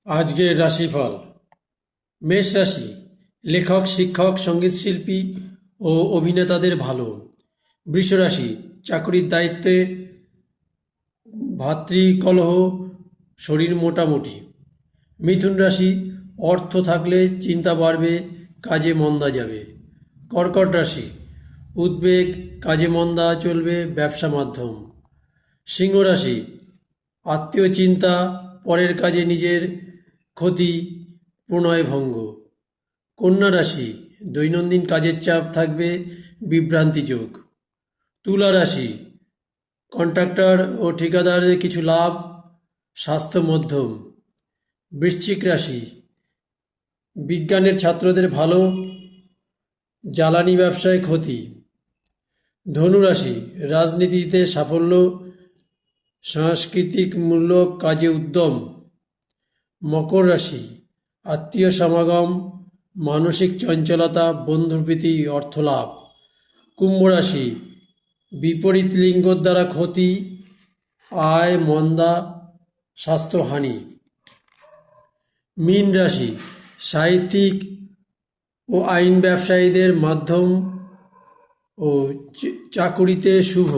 আজকের রাশিফল। মেষ রাশি, লেখক, শিক্ষক, সঙ্গীতশিল্পী ও অভিনেতাদের ভালো। বৃষ রাশি, চাকরির দায়িত্বে ভাতৃকলহ, শরীর মোটামুটি। মিথুন রাশি, অর্থ থাকলে চিন্তা বাড়বে, কাজে মন্দা যাবে। কর্কট রাশি, উদ্বেগ, কাজে মন্দা চলবে, ব্যবসা মাধ্যম। সিংহ রাশি, আত্মীয় চিন্তা, পরের কাজে নিজের ক্ষতি, প্রণয় ভঙ্গ। কন্যা রাশি, দৈনন্দিন কাজের চাপ থাকবে, বিভ্রান্তি যোগ। তুলা রাশি, কন্ট্রাক্টর ও ঠিকাদারের কিছু লাভ, স্বাস্থ্য মধ্যম। বৃশ্চিক রাশি, বিজ্ঞানের ছাত্রদের ভালো, জ্বালানি ব্যবসায় ক্ষতি। ধনু রাশি, রাজনীতিতে সাফল্য, সাংস্কৃতিকমূলক কাজে উদ্যম। মকর রাশি, আত্মীয় সমাগম, মানসিক চঞ্চলতা, বন্ধুর প্রীতি, অর্থলাভ। কুম্ভ রাশি, বিপরীত লিঙ্গর দ্বারা ক্ষতি, আয় মন্দা, স্বাস্থ্যহানি। মীন রাশি, সাহিত্যিক ও আইন ব্যবসায়ীদের মাধ্যম ও চাকুরিতে শুভ।